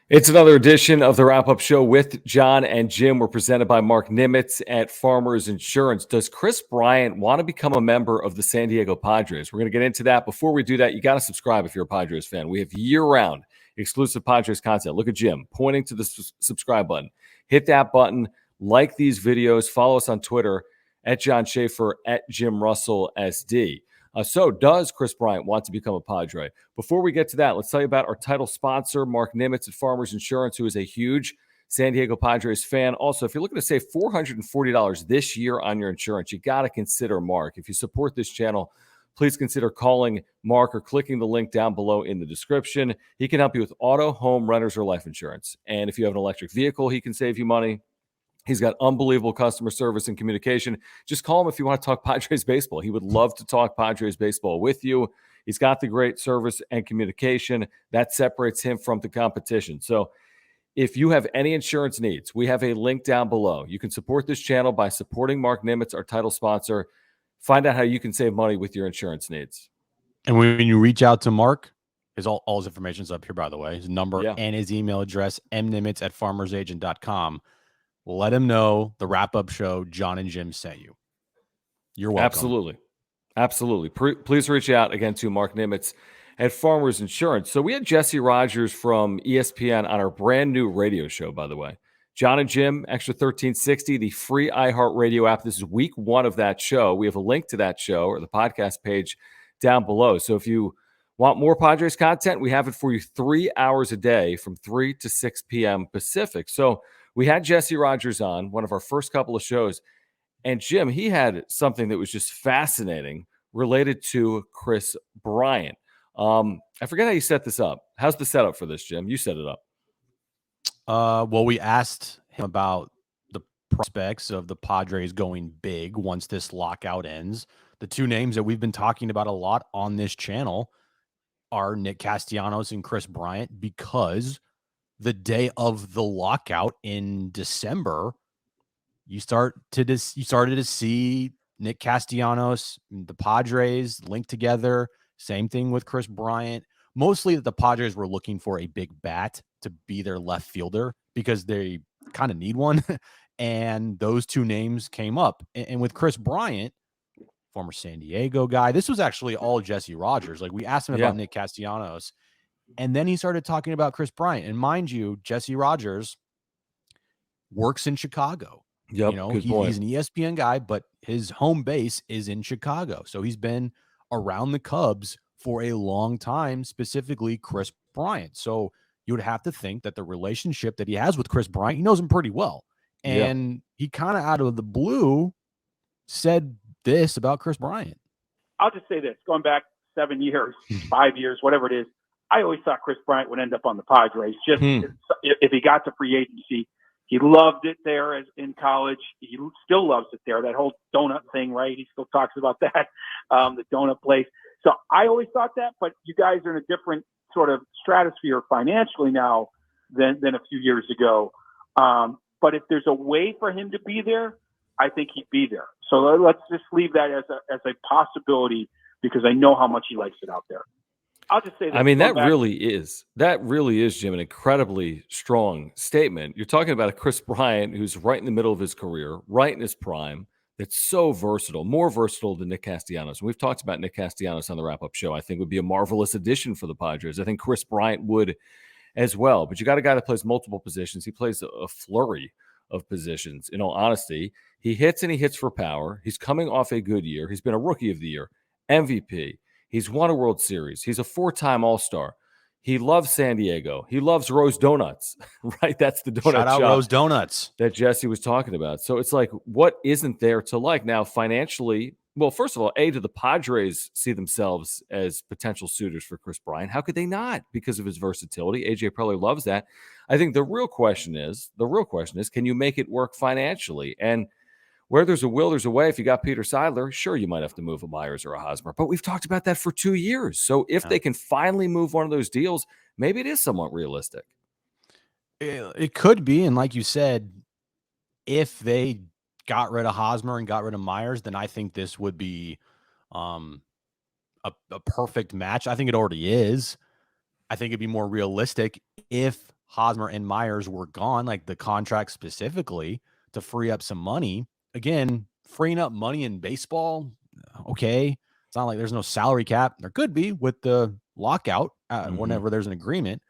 It's another edition of the Wrap-Up Show with John and Jim. We're presented by Mark Nimitz at Farmers Insurance. Does Kris Bryant want to become a member of the San Diego Padres? We're going to get into that. Before we do that, you got to subscribe if you're a Padres fan. We have year-round exclusive Padres content. Look at Jim pointing to the subscribe button. Hit that button. Like these videos. Follow us on Twitter at John Schaefer, at Jim Russell SD. So does Kris Bryant want to become a Padre? Before we get to that, let's tell you about our title sponsor, Mark Nimitz at Farmers Insurance, who is a huge San Diego Padres fan. Also, if you're looking to save $440 this year on your insurance, you got to consider Mark. If you support this channel, please consider calling Mark or clicking the link down below in the description. He can help you with auto, home, renters, or life insurance. And if you have an electric vehicle, he can save you money. He's got unbelievable customer service and communication. Just call him if you want to talk Padres baseball. He would love to talk Padres baseball with you. He's got the great service and communication that separates him from the competition. So if you have any insurance needs, we have a link down below. You can support this channel by supporting Mark Nimitz, our title sponsor. Find out how you can save money with your insurance needs. And when you reach out to Mark, all his information is up here, by the way, his number and his email address, mnimitz@farmersagent.com. Let him know the Wrap-Up Show John and Jim sent you. You're welcome. Absolutely. Please reach out again to Mark Nimitz at Farmers Insurance. So we had Jesse Rogers from ESPN on our brand new radio show, by the way. John and Jim, Extra 1360, the free iHeartRadio app. This is week one of that show. We have a link to that show or the podcast page down below. So if you want more Padres content, we have it for you 3 hours a day from 3 to 6 p.m. Pacific. So we had Jesse Rogers on one of our first couple of shows. And Jim, he had something that was just fascinating related to Kris Bryant. I forget how you set this up. How's the setup for this, Jim? You set it up. Well, we asked him about the prospects of the Padres going big once this lockout ends. The two names that we've been talking about a lot on this channel are Nick Castellanos and Kris Bryant, because the day of the lockout in December, you started to see Nick Castellanos, the Padres linked together. Same thing with Kris Bryant. Mostly the Padres were looking for a big bat to be their left fielder because they kind of need one. And those two names came up. And with Kris Bryant, former San Diego guy, this was actually all Jesse Rogers. Like, we asked him about Nick Castellanos, and then he started talking about Kris Bryant. And mind you, Jesse Rogers works in Chicago. Yep, you know, he's an ESPN guy, but his home base is in Chicago. So he's been around the Cubs for a long time, specifically Kris Bryant. So you would have to think that the relationship that he has with Kris Bryant, he knows him pretty well. And he kind of out of the blue said this about Kris Bryant. I'll just say this, going back 7 years, 5 years, whatever it is, I always thought Kris Bryant would end up on the Padres. Just if he got to free agency, he loved it there as in college. He still loves it there. That whole donut thing, right? He still talks about that, the donut place. So I always thought that, but you guys are in a different sort of stratosphere financially now than a few years ago. But if there's a way for him to be there, I think he'd be there. So let's just leave that as a possibility, because I know how much he likes it out there. I'll just say that. I mean, that really is, Jim, an incredibly strong statement. You're talking about a Kris Bryant who's right in the middle of his career, right in his prime, that's so versatile, more versatile than Nick Castellanos. And we've talked about Nick Castellanos on the Wrap-Up Show. I think would be a marvelous addition for the Padres. I think Kris Bryant would as well. But you got a guy that plays multiple positions. He plays a flurry of positions. In all honesty, he hits, and he hits for power. He's coming off a good year. He's been a Rookie of the Year, MVP. He's won a World Series. He's a 4-time All-Star. He loves San Diego. He loves Rose Donuts, right? That's the donut Shout out shop Rose Donuts that Jesse was talking about. So it's like, what isn't there to like? Now, financially, well, first of all, do the Padres see themselves as potential suitors for Kris Bryant? How could they not? Because of his versatility. AJ Preller loves that. I think the real question is, can you make it work financially? And where there's a will, there's a way. If you got Peter Seidler, sure, you might have to move a Myers or a Hosmer. But we've talked about that for 2 years. So if they can finally move one of those deals, maybe it is somewhat realistic. It could be. And like you said, if they got rid of Hosmer and got rid of Myers, then I think this would be a perfect match. I think it already is. I think it'd be more realistic if Hosmer and Myers were gone, like the contract specifically to free up some money. Again, freeing up money in baseball, okay. It's not like there's no salary cap. There could be with the lockout whenever there's an agreement.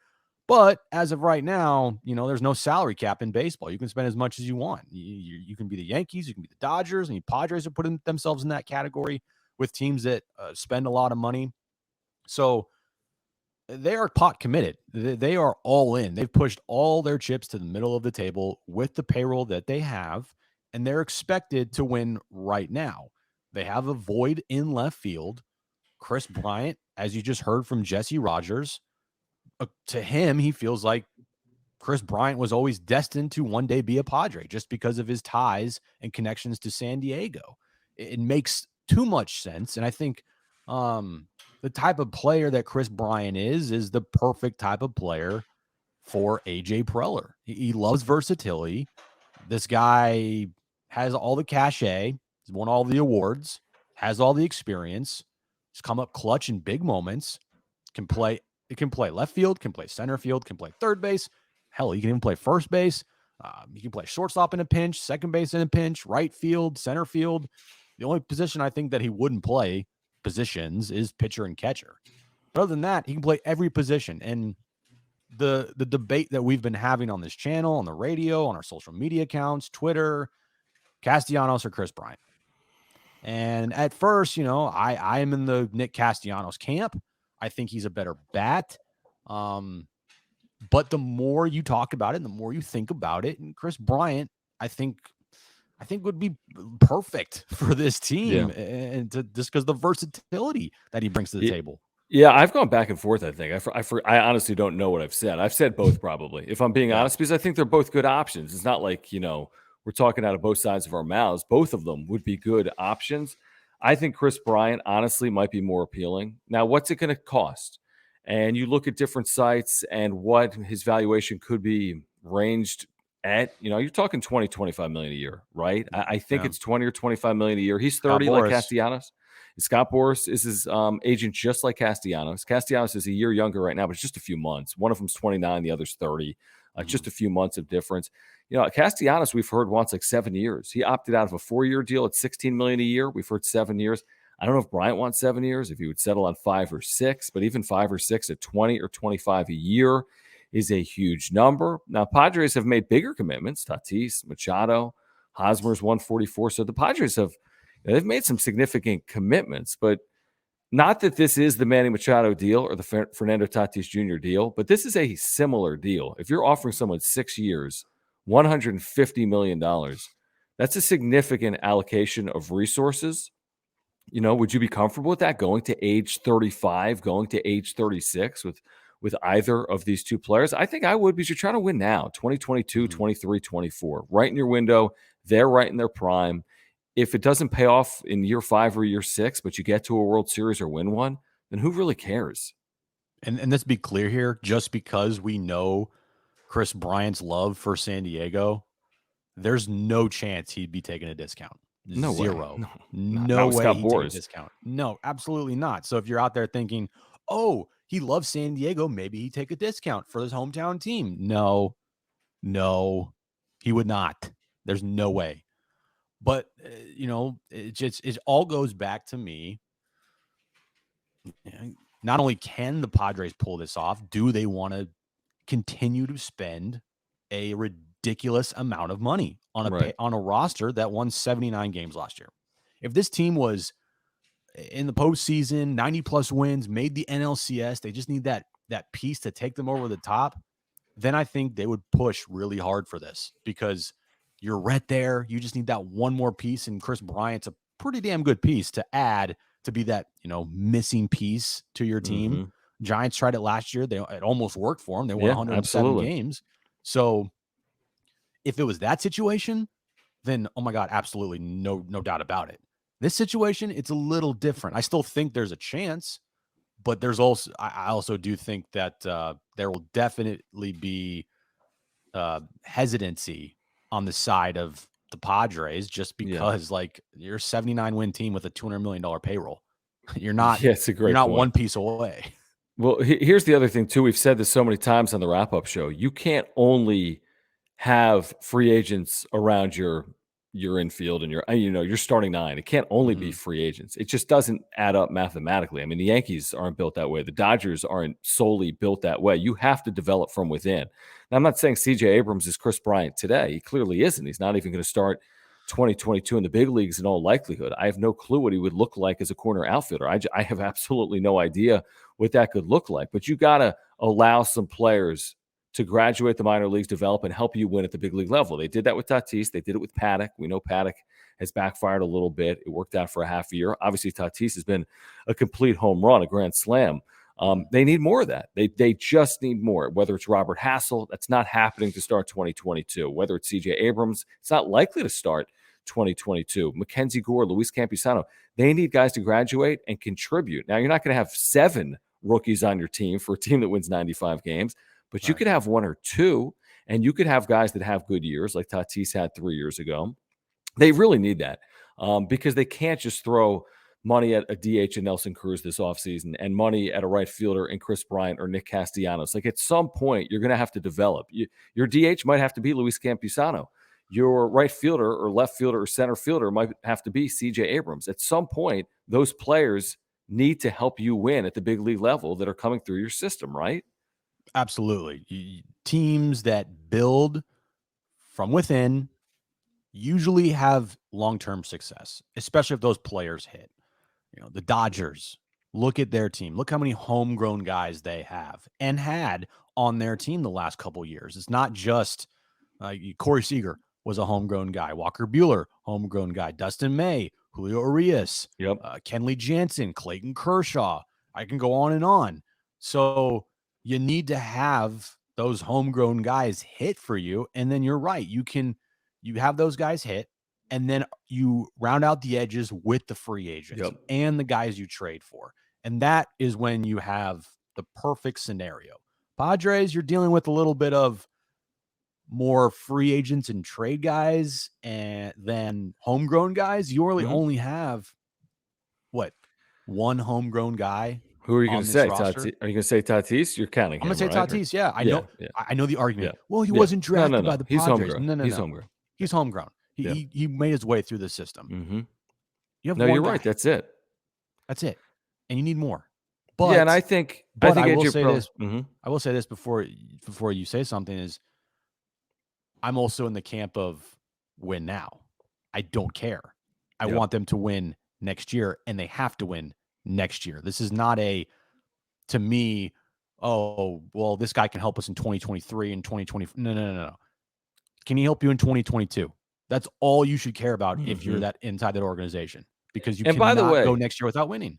But as of right now, there's no salary cap in baseball. You can spend as much as you want. You can be the Yankees, you can be the Dodgers, and the Padres are putting themselves in that category with teams that spend a lot of money. So they are pot committed. They are all in. They've pushed all their chips to the middle of the table with the payroll that they have, and they're expected to win right now. They have a void in left field. Kris Bryant, as you just heard from Jesse Rogers, to him, he feels like Kris Bryant was always destined to one day be a Padre just because of his ties and connections to San Diego. It makes too much sense. And I think the type of player that Kris Bryant is the perfect type of player for AJ Preller. He loves versatility. This guy has all the cachet. He's won all the awards, has all the experience. He's come up clutch in big moments, can play. It can play left field, can play center field, can play third base. Hell, he can even play first base. He can play shortstop in a pinch, second base in a pinch, right field, center field. The only position I think that he wouldn't play positions is pitcher and catcher. But other than that, he can play every position. And the debate that we've been having on this channel, on the radio, on our social media accounts, Twitter, Castellanos or Kris Bryant. And at first, I am in the Nick Castellanos camp. I think he's a better bat. But the more you talk about it, and the more you think about it, and Kris Bryant, I think would be perfect for this team, and just because the versatility that he brings to the table. Yeah, I've gone back and forth. I think I honestly don't know what I've said. I've said both probably, if I'm being honest, because I think they're both good options. It's not like we're talking out of both sides of our mouths. Both of them would be good options. I think Kris Bryant honestly might be more appealing. Now, what's it going to cost? And you look at different sites and what his valuation could be ranged at. You're talking 20, 25 million a year, right? I think it's 20 or 25 million a year. He's 30 like Castellanos. Scott Boras is his agent, just like Castellanos. Castellanos is a year younger right now, but it's just a few months. One of them's 29, the other's 30. Just a few months of difference. Castellanos, we've heard, wants like 7 years. He opted out of a 4-year deal at $16 million a year. We've heard 7 years. I don't know if Bryant wants 7 years, if he would settle on 5 or 6, but even 5 or 6 at 20 or 25 a year is a huge number. Now, Padres have made bigger commitments. Tatis, Machado, Hosmer's 144. So the Padres they've made some significant commitments, but not that this is the Manny Machado deal or the Fernando Tatis Jr. deal, but this is a similar deal. If you're offering someone 6 years, $150 million, that's a significant allocation of resources. Would you be comfortable with that, going to age 35, going to age 36 with either of these two players? I think I would, because you're trying to win now, 2022, 23, 24, right in your window. They're right in their prime. If it doesn't pay off in year 5 or year 6, but you get to a World Series or win one, then who really cares? And let's be clear here, just because we know Kris Bryant's love for San Diego, there's no chance he'd be taking a discount. No Zero. Way. No way he'd take a discount. No, absolutely not. So if you're out there thinking, oh, he loves San Diego, maybe he'd take a discount for his hometown team. No, he would not. There's no way. But, it all goes back to me. Not only can the Padres pull this off, do they want to continue to spend a ridiculous amount of money on a roster that won 79 games last year? If this team was in the postseason, 90-plus wins, made the NLCS, they just need that piece to take them over the top, then I think they would push really hard for this, because you're right there. You just need that one more piece, and Kris Bryant's a pretty damn good piece to add to be that, missing piece to your team. Giants tried it last year. It almost worked for them. They won 107 games. So if it was that situation, then, oh my God, absolutely no doubt about it. This situation, it's a little different. I still think there's a chance, but I also do think that there will definitely be hesitancy on the side of the Padres, just because you're a 79 win team with a $200 million payroll. You're not, it's a great you're not point. one piece away. Well, here's the other thing too. We've said this so many times on the wrap-up show. You can't only have free agents around your infield and your starting nine. It can't only be free agents. It just doesn't add up mathematically. I mean, the Yankees aren't built that way. The Dodgers aren't solely built that way. You have to develop from within. Now, I'm not saying CJ Abrams is Kris Bryant today. He clearly isn't. He's not even going to start 2022 in the big leagues in all likelihood. I have no clue what he would look like as a corner outfielder. I have absolutely no idea what that could look like. But you got to allow some players to graduate the minor leagues, develop, and help you win at the big league level. They did that with Tatis. They did it with Paddock. We know Paddock has backfired a little bit. It worked out for a half a year. Obviously, Tatis has been a complete home run, a grand slam. They need more of that. They just need more. Whether it's Robert Hassel, that's not happening to start 2022. Whether it's CJ Abrams, it's not likely to start 2022. Mackenzie Gore, Luis Campusano, they need guys to graduate and contribute. Now, you're not going to have 7 rookies on your team for a team that wins 95 games, but you could have 1 or 2, and you could have guys that have good years like Tatis had 3 years ago. They really need that because they can't just throw money at a DH and Nelson Cruz this offseason and money at a right fielder in Kris Bryant or Nick Castellanos. Like at some point, you're going to have to develop. Your DH might have to be Luis Campusano. Your right fielder or left fielder or center fielder might have to be CJ Abrams. At some point, those players need to help you win at the big league level that are coming through your system, right? Absolutely. Teams that build from within usually have long-term success, especially if those players hit. The Dodgers, look at their team. Look how many homegrown guys they have and had on their team the last couple years. It's not just Corey Seager was a homegrown guy. Walker Buehler, homegrown guy. Dustin May, Julio Urias, Kenley Jansen, Clayton Kershaw. I can go on and on. So you need to have those homegrown guys hit for you. And then you're right. You have those guys hit, and then you round out the edges with the free agents and the guys you trade for. And that is when you have the perfect scenario. Padres, you're dealing with a little bit of more free agents and trade guys than homegrown guys. You really only have one homegrown guy. Who are you going to say? Tatis? Are you going to say Tatis? You're counting him, I'm going to say right? Tatis. Yeah, I know the argument. Yeah. Well, he wasn't drafted by the Padres. He's homegrown. No. He's homegrown. He's homegrown. He made his way through the system. Mm-hmm. You have you're right. That's it. That's it. And you need more. But and I will say this. I will say this before you say something is I'm also in the camp of win now. I don't care. I want them to win next year, and they have to win next year. This is not to me, oh, well, this guy can help us in 2023 and 2020. No. Can he help you in 2022? That's all you should care about if you're inside that organization, because you cannot go next year without winning.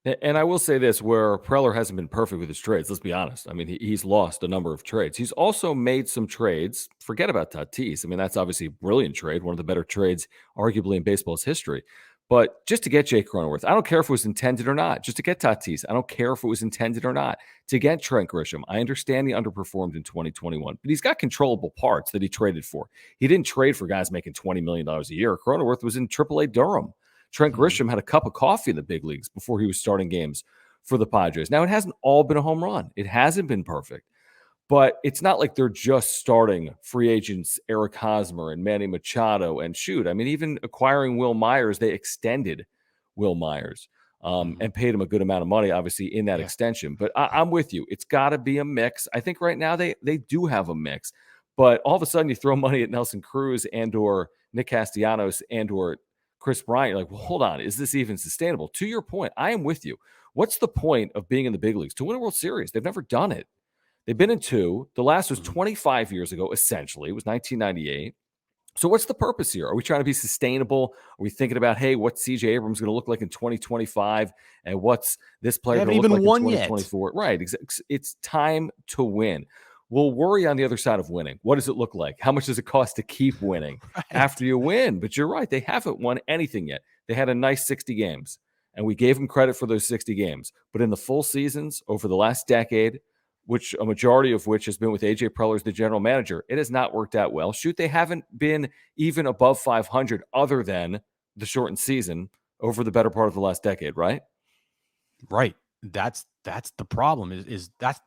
And I will say this, where Preller hasn't been perfect with his trades, let's be honest. I mean, he's lost a number of trades. He's also made some trades. Forget about Tatis. I mean, that's obviously a brilliant trade, one of the better trades arguably in baseball's history. But just to get Jake Cronenworth, I don't care if it was intended or not. Just to get Tatis, I don't care if it was intended or not. To get Trent Grisham, I understand he underperformed in 2021, but he's got controllable parts that he traded for. He didn't trade for guys making $20 million a year. Cronenworth was in AAA Durham. Trent Grisham had a cup of coffee in the big leagues before he was starting games for the Padres. Now, it hasn't all been a home run. It hasn't been perfect. But it's not like they're just starting free agents Eric Hosmer and Manny Machado and even acquiring Will Myers, they extended Will Myers and paid him a good amount of money, obviously, in that extension. But I'm with you. It's got to be a mix. I think right now they do have a mix. But all of a sudden you throw money at Nelson Cruz and or Nick Castellanos and or Kris Bryant. You're like, well, hold on. Is this even sustainable? To your point, I am with you. What's the point of being in the big leagues? To win a World Series. They've never done it. They've been in 2. The last was 25 years ago, essentially. It was 1998. So what's the purpose here? Are we trying to be sustainable? Are we thinking about, hey, what's CJ Abrams going to look like in 2025? And what's this player going to look like in 2024? Yet. Right. It's time to win. We'll worry on the other side of winning. What does it look like? How much does it cost to keep winning after you win? But you're right. They haven't won anything yet. They had a nice 60 games, and we gave them credit for those 60 games. But in the full seasons over the last decade, which a majority of which has been with AJ Preller as the general manager, it has not worked out well. They haven't been even above 500 other than the shortened season over the better part of the last decade, right? Right. That's the problem is that's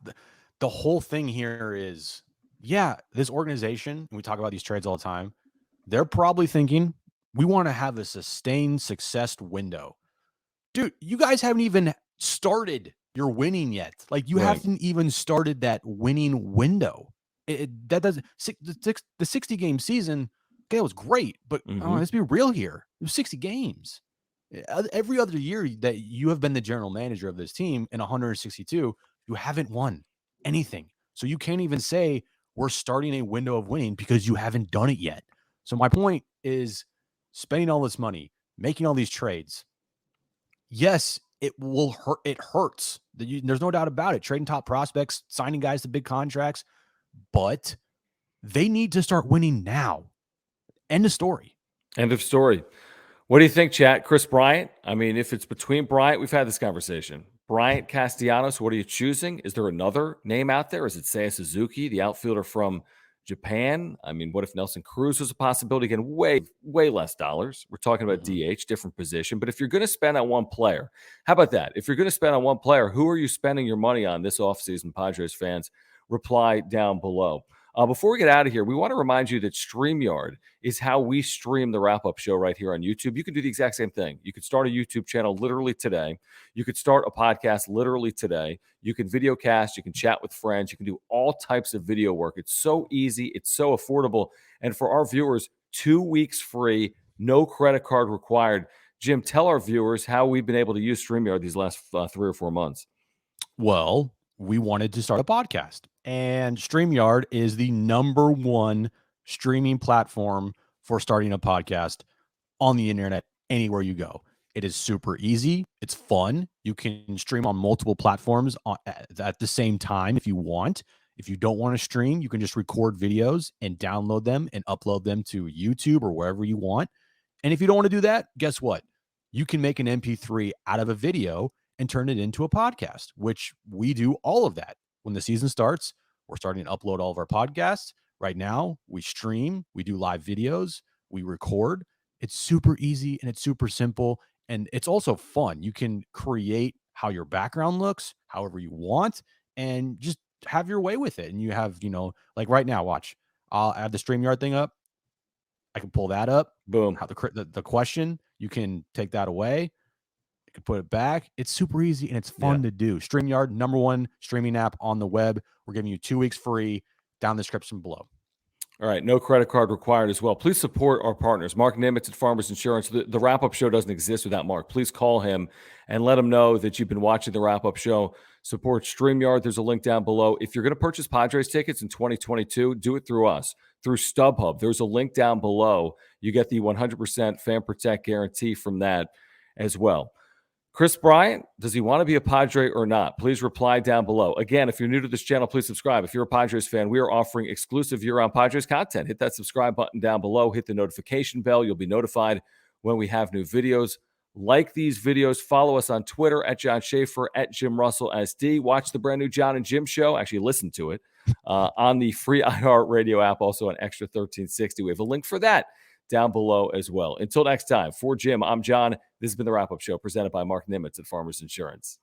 the whole thing here is, yeah, this organization, and we talk about these trades all the time, they're probably thinking we want to have a sustained success window. Dude, you guys haven't even started your winning yet. Like, you Right. haven't even started that winning window. That doesn't the 60 game season. Okay, it was great, but let's be real here. It was 60 games. Every other year that you have been the general manager of this team in 162, you haven't won anything. So you can't even say we're starting a window of winning because you haven't done it yet. So my point is, spending all this money, making all these trades, yes, it will hurt. It hurts. There's no doubt about it. Trading top prospects, signing guys to big contracts, but they need to start winning now. End of story. End of story. What do you think, chat? Kris Bryant? I mean, if it's between Bryant, we've had this conversation. Bryant, Castellanos, what are you choosing? Is there another name out there? Is it Seiya Suzuki, the outfielder from Japan? I mean, what if Nelson Cruz was a possibility? Again, way less dollars. We're talking about DH, different position. But if you're going to spend on one player, how about that? If you're going to spend on one player, who are you spending your money on this offseason, Padres fans? Reply down below. Before we get out of here, we want to remind you that StreamYard is how we stream the wrap-up show right here on YouTube. You can do the exact same thing. You could start a YouTube channel literally today. You could start a podcast literally today. You can video cast. You can chat with friends. You can do all types of video work. It's so easy. It's so affordable. And for our viewers, 2 weeks free, no credit card required. Jim, tell our viewers how we've been able to use StreamYard these last 3 or 4 months. Well, we wanted to start a podcast, and StreamYard is the #1 streaming platform for starting a podcast on the internet anywhere you go. It is super easy. It's fun. You can stream on multiple platforms at the same time if you want. If you don't want to stream, you can just record videos and download them and upload them to YouTube or wherever you want. And if you don't want to do that, guess what? You can make an MP3 out of a video and turn it into a podcast, which we do all of that. When the season starts, we're starting to upload all of our podcasts. Right now, we stream, we do live videos, we record. It's super easy and it's super simple. And it's also fun. You can create how your background looks, however you want, and just have your way with it. And you have, like right now, watch. I'll add the StreamYard thing up. I can pull that up. Boom. How the question, you can take that away. You can put it back. It's super easy and it's fun to do. StreamYard, #1 streaming app on the web. We're giving you 2 weeks free. Down in the description below. All right, no credit card required as well. Please support our partners. Mark Nimitz at Farmers Insurance. The wrap-up show doesn't exist without Mark. Please call him and let him know that you've been watching the wrap-up show. Support StreamYard. There's a link down below. If you're going to purchase Padres tickets in 2022, do it through us, through StubHub. There's a link down below. You get the 100% Fan Protect guarantee from that as well. Kris Bryant, does he want to be a Padre or not? Please reply down below. Again, if you're new to this channel, please subscribe. If you're a Padres fan, we are offering exclusive year-round Padres content. Hit that subscribe button down below. Hit the notification bell. You'll be notified when we have new videos. Like these videos. Follow us on Twitter at John Schaefer, at Jim Russell SD. Watch the brand new John and Jim show. Actually, listen to it on the free iHeartRadio app, also on Extra 1360. We have a link for that down below as well. Until next time, for Jim, I'm John. This has been the Wrap-Up Show presented by Mark Nimitz at Farmers Insurance.